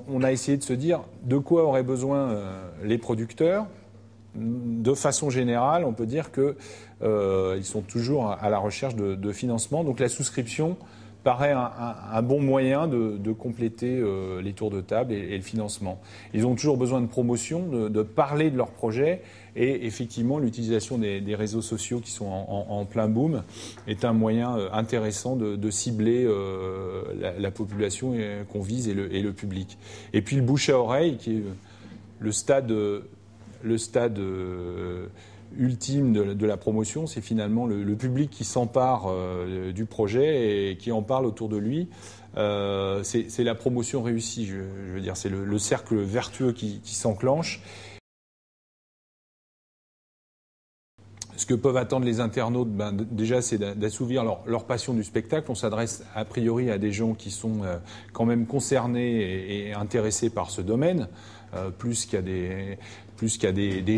on a essayé de se dire de quoi auraient besoin les producteurs. De façon générale, on peut dire qu'ils sont toujours à la recherche de financement. Donc la souscription paraît un bon moyen de compléter les tours de table et le financement. Ils ont toujours besoin de promotion, de parler de leur projet. Et effectivement, l'utilisation des réseaux sociaux qui sont en plein boom est un moyen intéressant de cibler la population qu'on vise et le public. Et puis le bouche à oreille, qui est le stade ultime de la promotion, c'est finalement le public qui s'empare du projet et qui en parle autour de lui. C'est la promotion réussie, je veux dire, c'est le cercle vertueux qui s'enclenche. Ce que peuvent attendre les internautes, déjà, c'est d'assouvir leur passion du spectacle. On s'adresse a priori à des gens qui sont quand même concernés et intéressés par ce domaine, plus qu'à des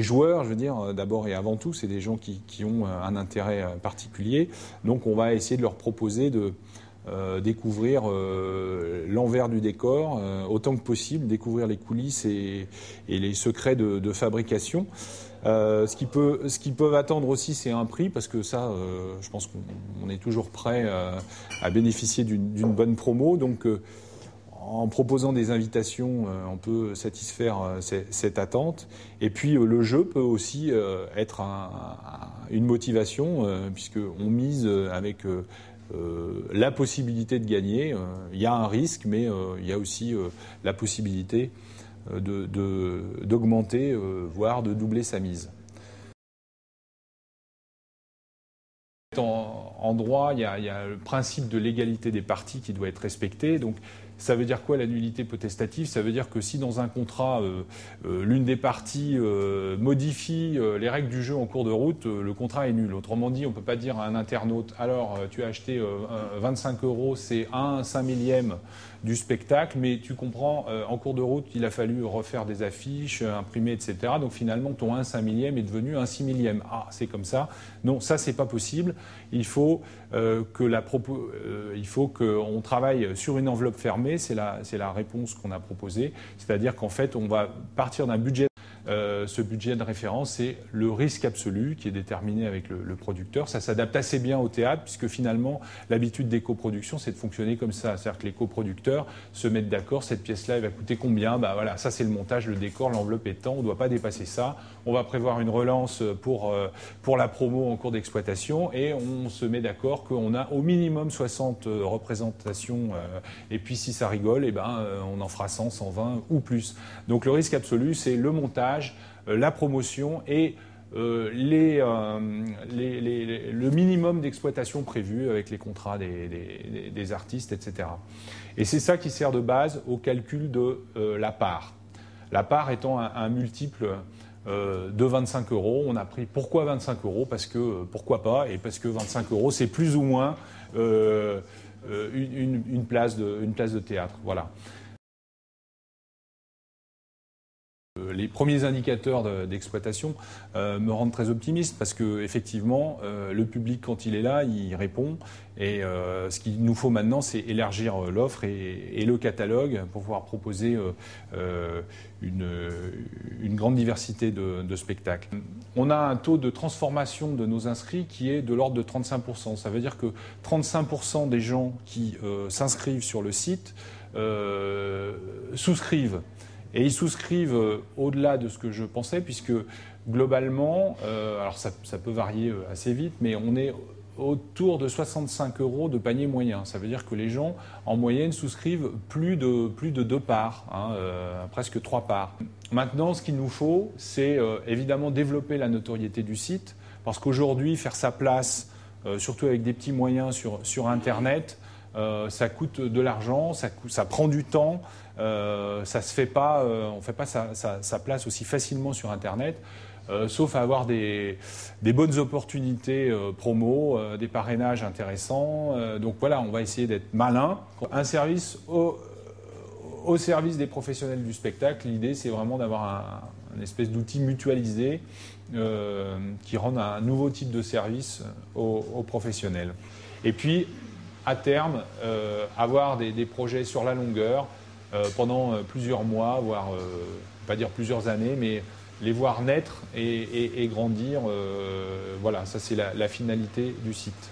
joueurs, je veux dire, d'abord et avant tout. C'est des gens qui ont un intérêt particulier. Donc on va essayer de leur proposer de découvrir l'envers du décor, autant que possible, découvrir les coulisses et les secrets de fabrication. Ce qu'ils peuvent attendre aussi, c'est un prix, parce que ça, je pense qu'on est toujours prêt à bénéficier d'une bonne promo. Donc, en proposant des invitations, on peut satisfaire cette attente. Et puis, le jeu peut aussi être une motivation, puisqu'on mise avec la possibilité de gagner. Il y a un risque, mais il y a aussi la possibilité d'augmenter, voire de doubler sa mise. En droit, il y a le principe de l'égalité des parties qui doit être respecté. Donc, ça veut dire quoi la nullité potestative? Ça veut dire que si dans un contrat, l'une des parties modifie les règles du jeu en cours de route, le contrat est nul. Autrement dit, on ne peut pas dire à un internaute, alors tu as acheté 25 €, c'est 1/5 du spectacle, mais tu comprends, en cours de route, il a fallu refaire des affiches, imprimer, etc. Donc finalement, ton 1/5 est devenu 1/6. Ah, c'est comme ça. Non, ça, c'est pas possible. Il faut qu'on travaille sur une enveloppe fermée. C'est la réponse qu'on a proposée. C'est-à-dire qu'en fait, on va partir d'un budget. Ce budget de référence, c'est le risque absolu qui est déterminé avec le producteur. Ça s'adapte assez bien au théâtre, puisque finalement, l'habitude des coproductions, c'est de fonctionner comme ça. C'est-à-dire que les coproducteurs se mettent d'accord, cette pièce-là, elle va coûter combien? Voilà, ça c'est le montage, le décor, l'enveloppe est temps, on ne doit pas dépasser ça. On va prévoir une relance pour la promo en cours d'exploitation, et on se met d'accord qu'on a au minimum 60 représentations, et puis si ça rigole, on en fera 100, 120 ou plus. Donc le risque absolu, c'est le montage, la promotion et le minimum d'exploitation prévu avec les contrats des artistes, etc. Et c'est ça qui sert de base au calcul de la part. La part étant un multiple de 25 €. On a pris pourquoi 25 €? Parce que pourquoi pas, et parce que 25 €, c'est plus ou moins une place de théâtre. Voilà. Les premiers indicateurs d'exploitation me rendent très optimiste, parce que effectivement, le public, quand il est là, il répond. Et ce qu'il nous faut maintenant, c'est élargir l'offre et le catalogue pour pouvoir proposer une grande diversité de spectacles. On a un taux de transformation de nos inscrits qui est de l'ordre de 35%. Ça veut dire que 35% des gens qui s'inscrivent sur le site souscrivent. Et ils souscrivent au-delà de ce que je pensais, puisque globalement, alors ça peut varier assez vite, mais on est autour de 65 € de panier moyen. Ça veut dire que les gens, en moyenne, souscrivent plus de 2 parts, presque 3 parts. Maintenant, ce qu'il nous faut, c'est évidemment développer la notoriété du site, parce qu'aujourd'hui, faire sa place, surtout avec des petits moyens sur Internet, ça coûte de l'argent, ça prend du temps, ça se fait pas, on ne fait pas sa place aussi facilement sur Internet, sauf à avoir des bonnes opportunités promo, des parrainages intéressants. Donc voilà, on va essayer d'être malin. Un service au service des professionnels du spectacle. L'idée, c'est vraiment d'avoir un espèce d'outil mutualisé qui rende un nouveau type de service aux professionnels. Et puis, à terme, avoir des projets sur la longueur, pendant plusieurs mois, voire pas dire plusieurs années, mais les voir naître et grandir. Voilà, ça c'est la finalité du site.